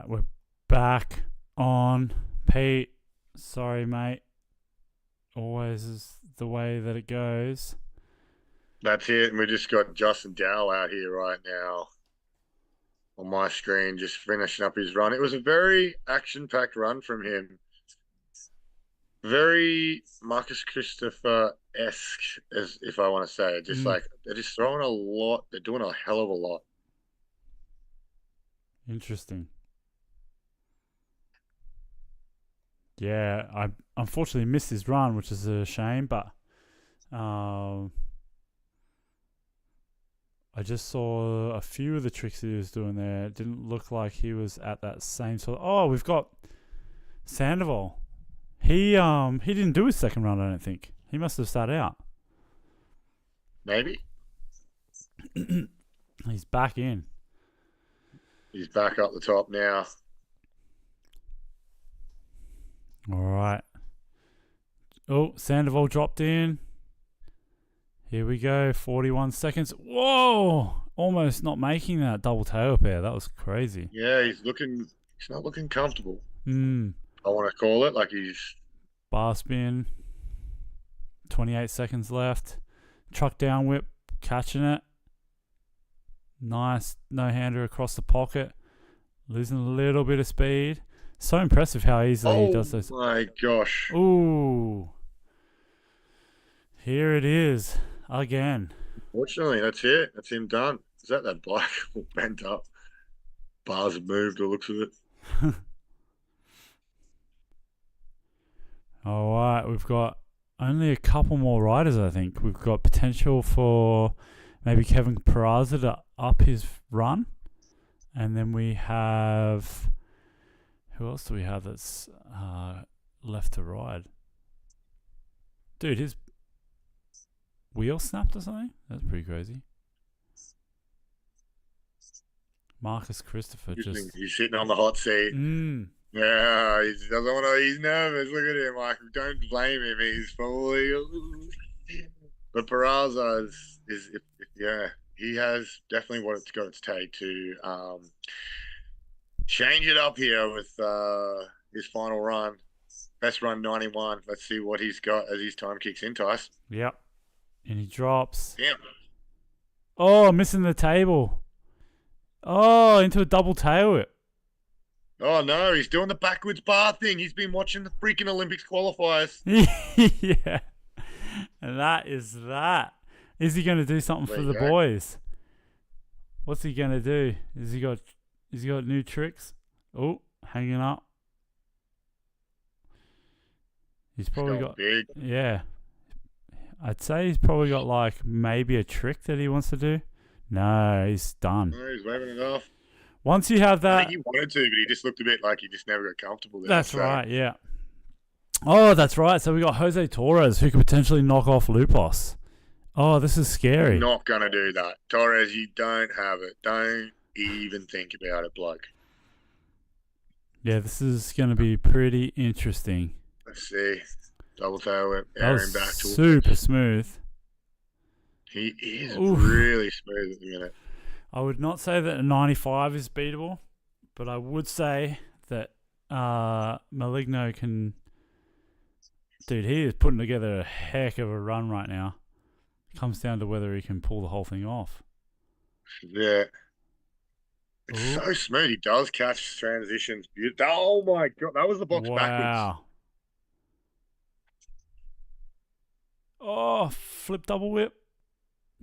we're back on. Pete, sorry, mate. Always is the way that it goes. That's it. And we just got Justin Dow out here right now on my screen, just finishing up his run. It was a very action-packed run from him. Very Marcus Christopher-esque, as if I want to say it. Just like they're just throwing a lot. They're doing a hell of a lot. Interesting. Yeah, I unfortunately missed his run, which is a shame, but I just saw a few of the tricks he was doing there. It didn't look like he was at that same sort of... Oh, we've got Sandoval. He didn't do his second run, I don't think. He must have started out. Maybe. He's back in. He's back up the top now. All right. Oh, Sandoval dropped in. Here we go. 41 seconds. Whoa! Almost not making that double tail pair. That was crazy. Yeah, he's not looking comfortable. I want to call it like he's... Bar spin. 28 seconds left. Truck down whip. Catching it. Nice no-hander across the pocket. Losing a little bit of speed. So impressive how easily he does this. Oh my gosh. Ooh. Here it is. Again. Fortunately, that's it. That's him done. Is that bike all bent up? Bars have moved, the looks of it. All right. We've got only a couple more riders, I think. We've got potential for maybe Kevin Peraza to up his run. And then we have... Who else do we have that's left to ride? Dude, his wheel snapped or something? That's pretty crazy. Marcus Christopher He's sitting on the hot seat. Yeah, he doesn't want to. He's nervous. Look at him. Like, don't blame him. He's probably... But Peraza is yeah, he has definitely what it's got to take to... change it up here with his final run. Best run 91. Let's see what he's got as his time kicks in, Tyson. Yep. And he drops. Damn. Oh, missing the table. Oh, into a double tail whip. Oh, no. He's doing the backwards bar thing. He's been watching the freaking Olympics qualifiers. Yeah. And that is that. Is he going to do something for the boys? What's he going to do? Has he got new tricks? Oh, hanging up. He's probably got big. Yeah. I'd say he's probably got like maybe a trick that he wants to do. No, he's done. No, he's waving it off. Once you have that... I think he wanted to, but he just looked a bit like he just never got comfortable there. That's right, yeah. Oh, that's right. So we got Jose Torres who could potentially knock off Lupos. Oh, this is scary. I'm not going to do that. Torres, you don't have it. Don't even think about it, bloke. Yeah, this is going to be pretty interesting. Let's see. Double tail whip, that was back to super smooth. He is really smooth at the minute. I would not say that a 95 is beatable, but I would say that Maligno can... Dude, he is putting together a heck of a run right now. It comes down to whether he can pull the whole thing off. Yeah. It's so smooth. He does catch transitions. Oh my God. That was the box backwards. Oh, flip double whip.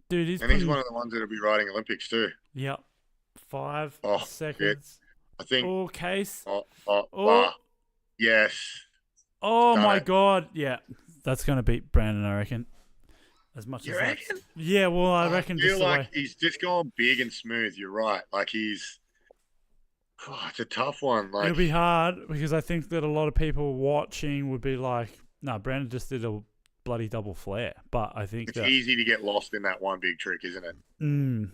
Dude, he's one of the ones that'll be riding Olympics too. Yep. 5 seconds. I think. Oh, case. Yes. Oh my God. Yeah. That's going to beat Brandon, I reckon. As much you as reckon? Yeah, well, I reckon. I feel like he's just going big and smooth. You're right. Like he's... it's a tough one. Like, it'll be hard because I think that a lot of people watching would be like, no, Brandon just did a bloody double flare. But I think it's easy to get lost in that one big trick, isn't it?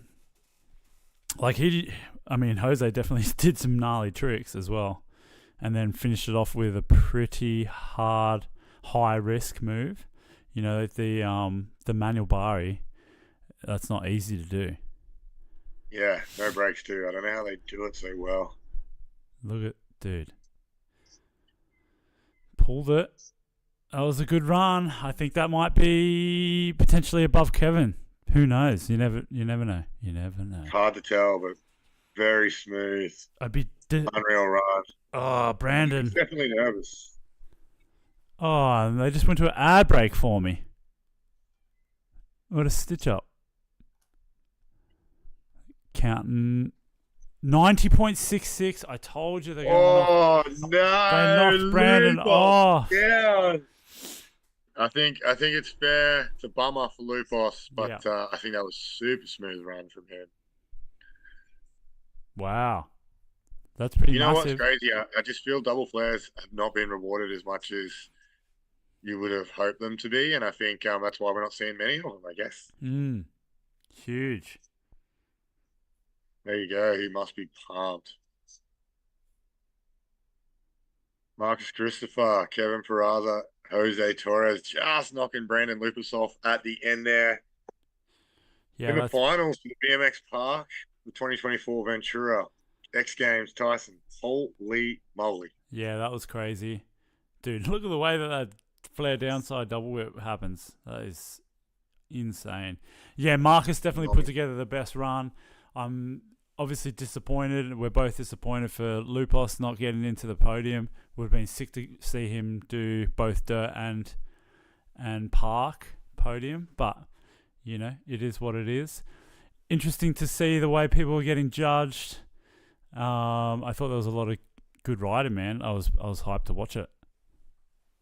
Like Jose definitely did some gnarly tricks as well. And then finished it off with a pretty hard, high-risk move. You know, the manual Bari, that's not easy to do. Yeah, no brakes too. I don't know how they do it so well. Look at dude. Pulled it. That was a good run. I think that might be potentially above Kevin. Who knows? You never know. You never know. Hard to tell, but very smooth. Unreal run. Oh, Brandon. He's definitely nervous. Oh, and they just went to an ad break for me. What a stitch up. Counting 90.66. I told you they're going to knock. No. They knocked Brandon off. Yeah. I think it's fair. It's a bummer for Lupos, but I think that was super smooth run from him. Wow. That's pretty massive. You know what's crazy? I just feel double flares have not been rewarded as much as you would have hoped them to be, and I think that's why we're not seeing many of them, I guess. Huge. There you go. He must be pumped. Marcus Christopher, Kevin Peraza, Jose Torres just knocking Brandon Lupus off at the end there. In the finals for the BMX Park, the 2024 Ventura X Games, Tyson. Holy moly. Yeah, that was crazy. Dude, look at the way that flare downside double whip happens. That is insane. Yeah, Marcus definitely put together the best run. I'm obviously disappointed. We're both disappointed for Lupos not getting into the podium. Would have been sick to see him do both dirt and park podium, but you know, it is what it is. Interesting to see the way people are getting judged. I thought there was a lot of good riding, man. I was hyped to watch it.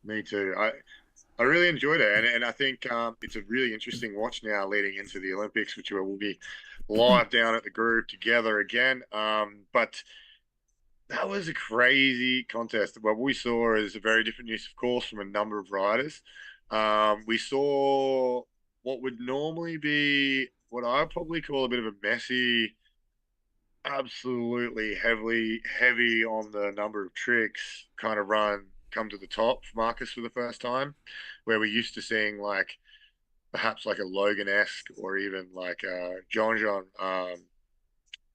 Me too. I really enjoyed it, and I think it's a really interesting watch now leading into the Olympics, which will be live down at the Groove together again. But that was a crazy contest. What we saw is a very different use of course from a number of riders. We saw what would normally be what I would probably call a bit of a messy, absolutely heavy on the number of tricks kind of run come to the top for Marcus for the first time, where we're used to seeing like perhaps like a Logan-esque or even like a John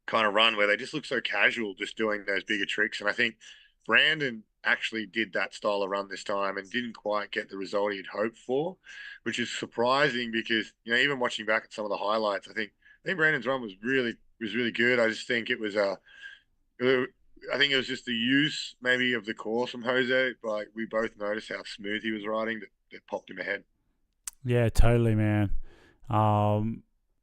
kind of run where they just look so casual just doing those bigger tricks. And I think Brandon actually did that style of run this time and didn't quite get the result he'd hoped for, which is surprising because, you know, even watching back at some of the highlights, I think Brandon's run was really good. I just think it was I think it was just the use maybe of the course from Jose. Like we both noticed how smooth he was riding that popped him ahead. Yeah, totally, man.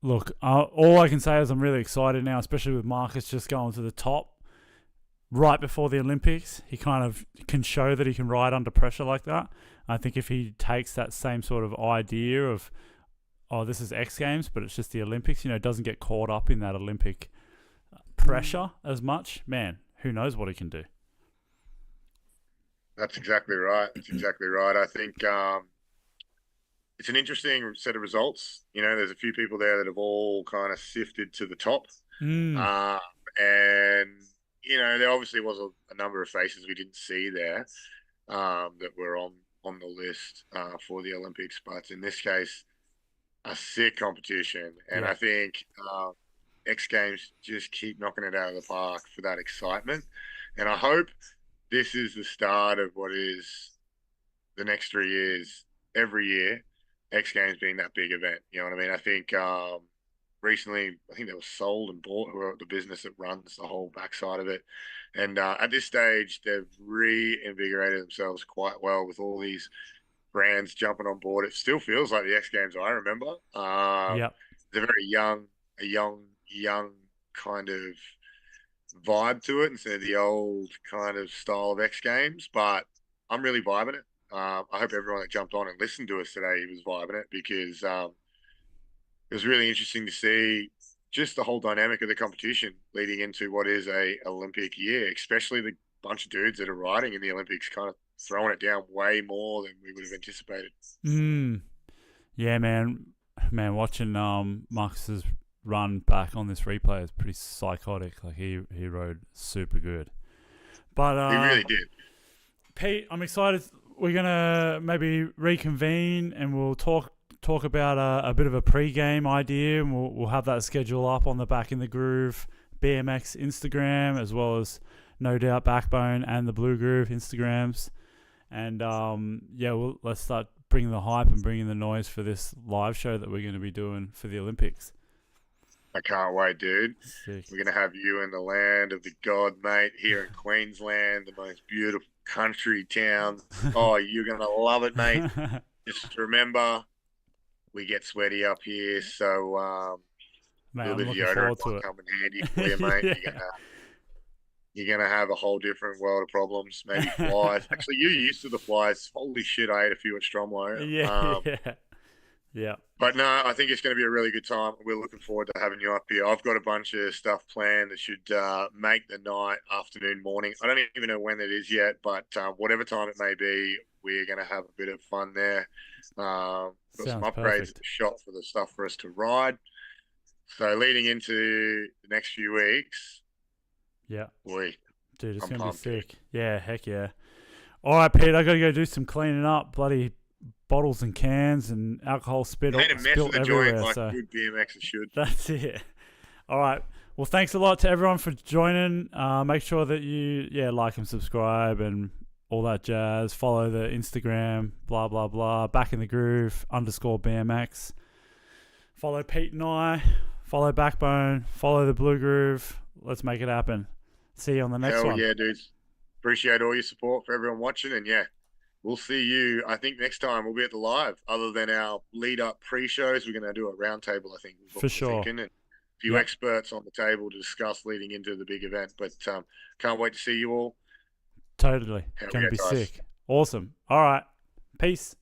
Look, all I can say is I'm really excited now, especially with Marcus just going to the top right before the Olympics. He kind of can show that he can ride under pressure like that. I think if he takes that same sort of idea of, oh, this is X Games, but it's just the Olympics, you know, doesn't get caught up in that Olympic pressure as much, man, who knows what he can do. That's exactly right. I think it's an interesting set of results. You know, there's a few people there that have all kind of sifted to the top. And, you know, there obviously was a number of faces we didn't see there that were on the list for the Olympics. But in this case, a sick competition. And I think X Games just keep knocking it out of the park for that excitement. And I hope this is the start of what is the next 3 years, every year, X Games being that big event. You know what I mean? I think recently, I think they were sold and bought the business that runs the whole backside of it. And at this stage, they've reinvigorated themselves quite well with all these brands jumping on board. It still feels like the X Games I remember. They're very young kind of vibe to it instead of the old kind of style of X Games. But I'm really vibing it. I hope everyone that jumped on and listened to us today was vibing it because it was really interesting to see just the whole dynamic of the competition leading into what is a Olympic year, especially the bunch of dudes that are riding in the Olympics kind of throwing it down way more than we would have anticipated. Yeah, man, watching Marcus's run back on this replay is pretty psychotic. Like he rode super good. But he really did. Pete, I'm excited. We're gonna maybe reconvene and we'll talk about a bit of a pre-game idea, and we'll have that schedule up on the Back in the Groove BMX Instagram, as well as no doubt Backbone and the Blue Groove Instagrams. And let's start bringing the hype and bringing the noise for this live show that we're going to be doing for the Olympics. I can't wait, dude. Sick. We're going to have you in the land of the God, mate, here in Queensland, the most beautiful country town. Oh, you're going to love it, mate. Just remember, we get sweaty up here, so mate, a little bit of deodorant might come in handy for you, mate. Yeah. You're gonna have a whole different world of problems. Maybe flies. Actually, you're used to the flies. Holy shit, I ate a few at Stromlo. Yeah. But no, I think it's going to be a really good time. We're looking forward to having you up here. I've got a bunch of stuff planned that should make the night, afternoon, morning. I don't even know when it is yet, but whatever time it may be, we're going to have a bit of fun there. Got some upgrades at the shop for the stuff for us to ride. So leading into the next few weeks. Yeah. Boy. Dude, it's going to be sick. Yeah, heck yeah. All right, Pete, I got to go do some cleaning up. Bloody bottles and cans and alcohol spilled everywhere. Like good BMXers should. That's it. All right. Well, thanks a lot to everyone for joining. Make sure that you, like and subscribe and all that jazz. Follow the Instagram, blah, blah, blah. Back in the Groove _BMX. Follow Pete and I. Follow Backbone. Follow the Blue Groove. Let's make it happen. See you on the next one. Hell yeah, dudes. Appreciate all your support for everyone watching. And we'll see you. I think next time we'll be at the live. Other than our lead-up pre-shows, we're going to do a roundtable, I think. For sure. And a few experts on the table to discuss leading into the big event. But can't wait to see you all. Totally. Going to be sick. Awesome. All right. Peace.